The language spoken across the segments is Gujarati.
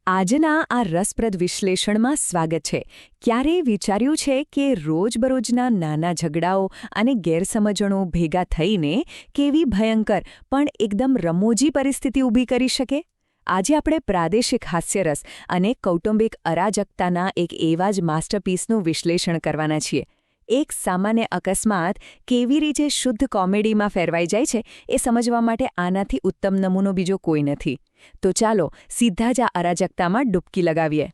આજના આ રસપ્રદ વિશ્લેષણમાં સ્વાગત છે. ક્યારેય વિચાર્યું છે કે રોજબરોજના નાના ઝઘડાઓ અને ગેરસમજણો ભેગા થઈને કેવી ભયંકર પણ એકદમ રમૂજી પરિસ્થિતિ ઊભી કરી શકે? આજે આપણે પ્રાદેશિક હાસ્યરસ અને કૌટુંબિક અરાજકતાના એક એવા જ માસ્ટરપીસનું વિશ્લેષણ કરવાના છીએ. એક સામાન્ય અકસ્માત કેવી રીતે શુદ્ધ કોમેડીમાં ફેરવાઈ જાય છે એ સમજવા માટે આનાથી ઉત્તમ નમૂનો બીજો કોઈ નથી. તો ચાલો સીધા જ આ અરાજકતામાં ડૂબકી લગાવીએ.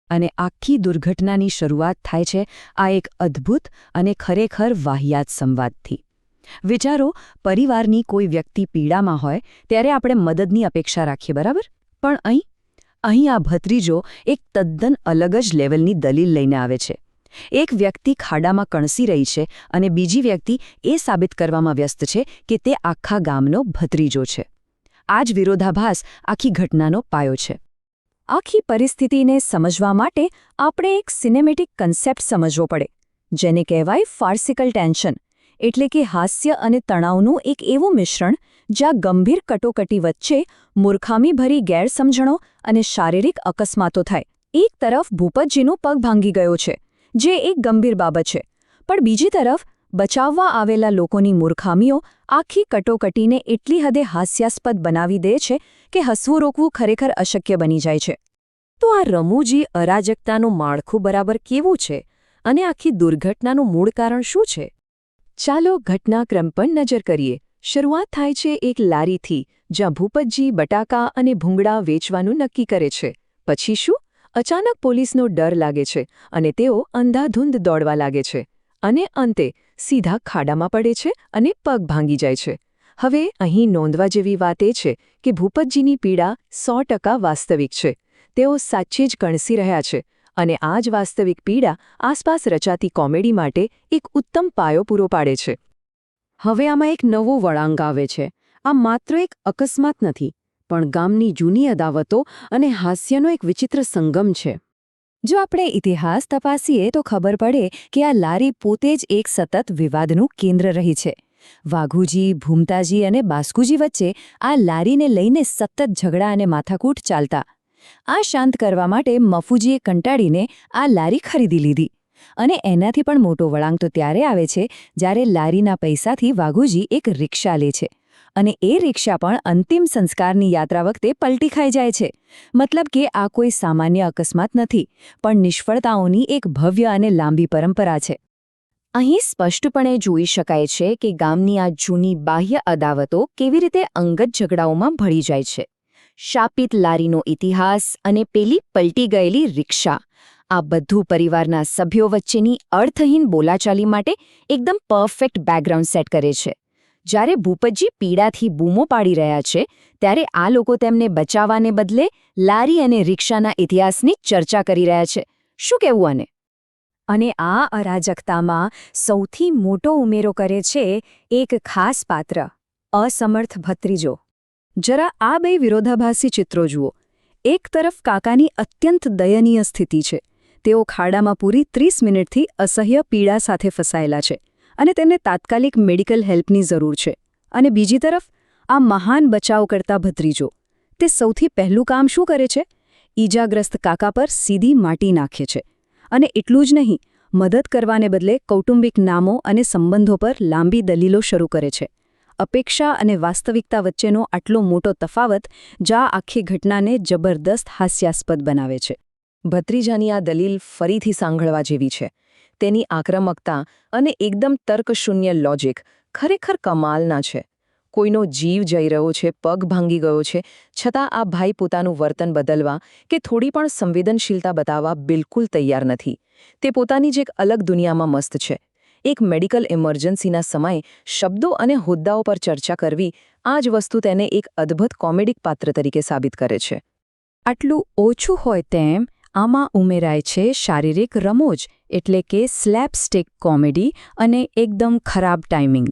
અને આખી દુર્ઘટનાની શરૂઆત થાય છે આ એક અદ્ભુત અને ખરેખર વાહિયાત સંવાદથી. વિચારો, પરિવારની કોઈ વ્યક્તિ પીડામાં હોય ત્યારે આપણે મદદની અપેક્ષા રાખીએ, બરાબર? પણ અહીં આ ભત્રીજો એક તદ્દન અલગ જ લેવલની દલીલ લઈને આવે છે. એક વ્યક્તિ ખાડામાં કણસી રહી છે અને બીજી વ્યક્તિ એ સાબિત કરવામાં વ્યસ્ત છે કે તે આખા ગામનો ભત્રીજો છે. આ જ વિરોધાભાસ આખી ઘટનાનો પાયો છે. આખી પરિસ્થિતિને સમજવા માટે આપણે એક સિનેમેટિક કન્સેપ્ટ સમજવો પડે, જેને કહેવાય ફાર્સિકલ ટેન્શન, એટલે કે હાસ્ય અને તણાવનું એક એવું મિશ્રણ જ્યાં ગંભીર કટોકટી વચ્ચે મૂર્ખામીભરી ગેરસમજણો અને શારીરિક અકસ્માતો થાય. એક તરફ ભૂપતજીનો પગ ભાંગી ગયો છે, જે એક ગંભીર બાબત છે, પણ બીજી તરફ બચાવવા આવેલા લોકોની મૂર્ખામીઓ આખી કટોકટીને એટલી હદે હાસ્યાસ્પદ બનાવી દે છે કે હસવું રોકવું ખરેખર અશક્ય બની જાય છે. તો આ રમૂજી અરાજકતાનું માળખું બરાબર કેવું છે અને આખી દુર્ઘટનાનું મૂળ કારણ શું છે? ચાલો ઘટનાક્રમ પર નજર કરીએ. શરૂઆત થાય છે એક લારીથી, જ્યાં ભૂપતજી બટાકા અને ભૂંગળા વેચવાનું નક્કી કરે છે. પછી શું? અચાનક પોલીસનો ડર લાગે છે અને તેઓ અંધાધૂંધ દોડવા લાગે છે અને અંતે સીધા ખાડામાં પડે છે અને પગ ભાંગી જાય છે. હવે અહીં નોંધવા જેવી વાત એ છે કે ભૂપતજીની પીડા 100% વાસ્તવિક છે. તેઓ સાચે જ કણસી રહ્યા છે અને આ જ વાસ્તવિક પીડા આસપાસ રચાતી કોમેડી માટે એક ઉત્તમ પાયો પૂરો પાડે છે. હવે આમાં એક નવો વળાંક આવે છે. આ માત્ર એક અકસ્માત નથી, પણ ગામની જૂની અદાવતો અને હાસ્યનો એક વિચિત્ર સંગમ છે. જો આપણે ઇતિહાસ તપાસીએ તો ખબર પડે કે આ લારી પોતે જ એક સતત વિવાદનું કેન્દ્ર રહી છે. વાઘુજી, ભૂમતાજી અને બાસ્કુજી વચ્ચે આ લારીને લઈને સતત ઝઘડા અને માથાકૂટ ચાલતા. આ શાંત કરવા માટે મફુજીએ કંટાળીને આ લારી ખરીદી લીધી. અને એનાથી પણ મોટો વળાંક તો ત્યારે આવે છે જ્યારે લારીના પૈસાથી વાઘુજી એક રિક્ષા લે છે. અને એ રિક્ષા પણ અંતિમ સંસ્કારની યાત્રા વખતે પલટી ખાઈ જાય છે. મતલબ કે આ કોઈ સામાન્ય અકસ્માત નથી, પણ નિષ્ફળતાઓની એક ભવ્ય અને લાંબી પરંપરા છે. અહીં સ્પષ્ટપણે જોઈ શકાય છે કે ગામની આ જૂની બાહ્ય અદાવતો કેવી રીતે અંગત ઝઘડાઓમાં ભળી જાય છે. શાપિત લારીનો ઇતિહાસ અને પેલી પલટી ગયેલી રિક્ષા, આ બધું પરિવારના સભ્યો વચ્ચેની અર્થહીન બોલાચાલી માટે એકદમ પરફેક્ટ બેકગ્રાઉન્ડ સેટ કરે છે. જ્યારે ભૂપતજી પીડાથી બૂમો પાડી રહ્યા છે ત્યારે આ લોકો તેમને બચાવવાને બદલે લારી અને રિક્ષાના ઇતિહાસની ચર્ચા કરી રહ્યા છે. શું કહેવું આને? અને આ અરાજકતામાં સૌથી મોટો ઉમેરો કરે છે એક ખાસ પાત્ર, અસમર્થ ભત્રીજો. જરા આ બે વિરોધાભાસી ચિત્રો જુઓ. એક તરફ કાકાની અત્યંત દયનીય સ્થિતિ છે. તેઓ ખાડામાં પૂરી 30 મિનિટથી અસહ્ય પીડા સાથે ફસાયેલા છે અને તેને તાત્કાલિક મેડિકલ હેલ્પની જરૂર છે. અને બીજી તરફ આ મહાન બચાવ કરતા ભત્રીજો, તે સૌથી પહેલું કામ શું કરે છે? ઈજાગ્રસ્ત કાકા પર સીધી માટી નાખે છે. અને એટલું જ નહીં, મદદ કરવાને બદલે કૌટુંબિક નામો અને સંબંધો પર લાંબી દલીલો શરૂ કરે છે. અપેક્ષા અને વાસ્તવિકતા વચ્ચેનો આટલો મોટો તફાવત જા આખી ઘટનાને જબરદસ્ત હાસ્યાસ્પદ બનાવે છે. ભત્રીજાની આ દલીલ ફરીથી સાંભળવા જેવી છે. તેની આક્રમકતા અને એકદમ તર્કશૂન્ય લોજિક ખરેખર કમાલના છે. કોઈનો જીવ જઈ રહ્યો છે, પગ ભાંગી ગયો છે, છતાં આ ભાઈ પોતાનું વર્તન બદલવા કે થોડી પણ સંવેદનશીલતા બતાવવા બિલકુલ તૈયાર નથી. તે પોતાની જ એક અલગ દુનિયામાં મસ્ત છે. એક મેડિકલ ઇમરજન્સીના સમયે શબ્દો અને હોદ્દાઓ પર ચર્ચા કરવી, આ જ વસ્તુ તેને એક અદ્ભુત કોમેડિક પાત્ર તરીકે સાબિત કરે છે. આટલું ઓછું હોય તેમ આમાં ઉમેરાય છે શારીરિક રમોજ, એટલે કે સ્લેપસ્ટિક કોમેડી અને એકદમ ખરાબ ટાઈમિંગ.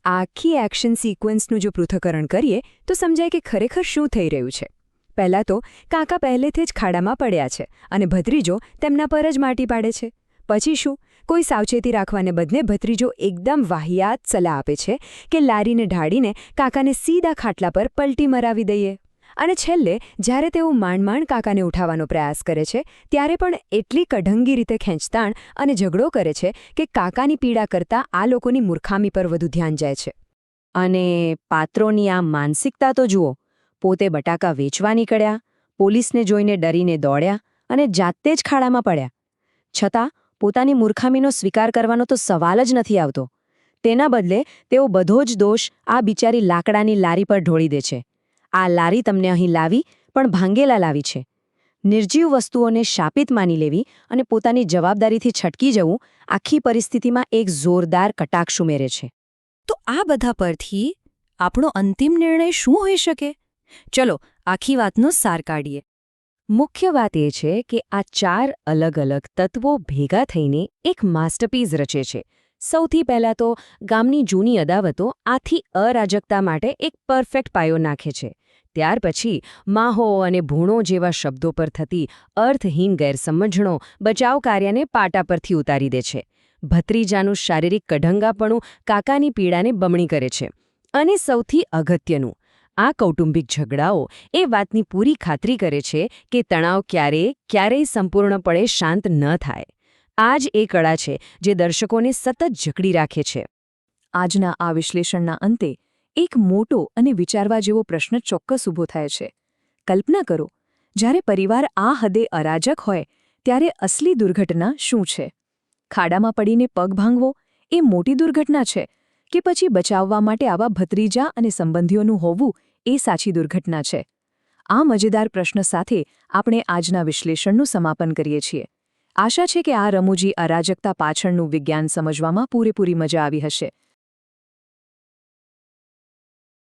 આખી એક્શન સિક્વન્સનું જો પૃથ્થકરણ કરીએ તો સમજાય કે ખરેખર શું થઈ રહ્યું છે. પહેલાં તો કાકા પહેલેથી જ ખાડામાં પડ્યા છે અને ભત્રીજો તેમના પર જ માટી પાડે છે. પછી શું? કોઈ સાવચેતી રાખવાને બદલે ભત્રીજો એકદમ વાહિયાત સલાહ આપે છે કે લારીને ઢાળીને કાકાને સીધા ખાટલા પર પલટી મરાવી દઈએ. અને છેલ્લે જ્યારે તેઓ માંડ કાકાને ઉઠાવવાનો પ્રયાસ કરે છે ત્યારે પણ એટલી કઢંગી રીતે ખેંચતાણ અને ઝઘડો કરે છે કે કાકાની પીડા કરતાં આ લોકોની મૂર્ખામી પર વધુ ધ્યાન જાય છે. અને પાત્રોની આ માનસિકતા તો જુઓ. પોતે બટાકા વેચવા નીકળ્યા, પોલીસને જોઈને ડરીને દોડ્યા અને જાતે જ ખાડામાં પડ્યા. છતાં પોતાની મૂર્ખામીનો સ્વીકાર કરવાનો તો સવાલ જ નથી આવતો. તેના બદલે તેઓ બધો જ દોષ આ બિચારી લાકડાની લારી પર ઢોળી દે છે. આ લારી તમને અહીં લાવી પણ ભાંગેલા લાવી છે. નિર્જીવ વસ્તુઓને શાપિત માની લેવી અને પોતાની જવાબદારીથી છટકી જવું આખી પરિસ્થિતિમાં એક જોરદાર કટાક્ષ ઉમેરે છે. તો આ બધા પરથી આપણો અંતિમ નિર્ણય શું હોઈ શકે? ચલો આખી વાતનો સાર કાઢીએ. મુખ્ય વાત એ છે કે આ 4 અલગ અલગ તત્વો ભેગા થઈને એક માસ્ટરપીસ રચે છે. સૌથી પહેલાં તો ગામની જૂની અદાવતો આથી અરાજકતા માટે એક પરફેક્ટ પાયો નાખે છે. ત્યાર પછી માહો અને ભૂણો જેવા શબ્દો પર થતી અર્થહીન ગેરસમજણો બચાવ કાર્યને પાટા પરથી ઉતારી દે છે. ભત્રીજાનું શારીરિક કઢંગાપણું કાકાની પીડાને બમણી કરે છે. અને સૌથી અગત્યનું, આ કૌટુંબિક ઝઘડાઓ એ વાતની પૂરી ખાતરી કરે છે કે તણાવ ક્યારેય સંપૂર્ણપણે શાંત ન થાય. આ જ એ કળા છે જે દર્શકોને સતત જકડી રાખે છે. આજના આ વિશ્લેષણના અંતે એક મોટો અને વિચારવા જેવો પ્રશ્ન ચોક્કસ ઊભો થાય છે. કલ્પના કરો, જ્યારે પરિવાર આ હદે અરાજક હોય ત્યારે અસલી દુર્ઘટના શું છે? ખાડામાં પડીને પગ ભાંગવો એ મોટી દુર્ઘટના છે કે પછી બચાવવા માટે આવા ભત્રીજા અને સંબંધીઓનું હોવું એ સાચી દુર્ઘટના છે? આ મજેદાર પ્રશ્ન સાથે આપણે આજના વિશ્લેષણનું સમાપન કરીએ છીએ. આશા છે કે આ રમૂજી અરાજકતા પાછળનું વિજ્ઞાન સમજવામાં પૂરેપૂરી મજા આવી હશે.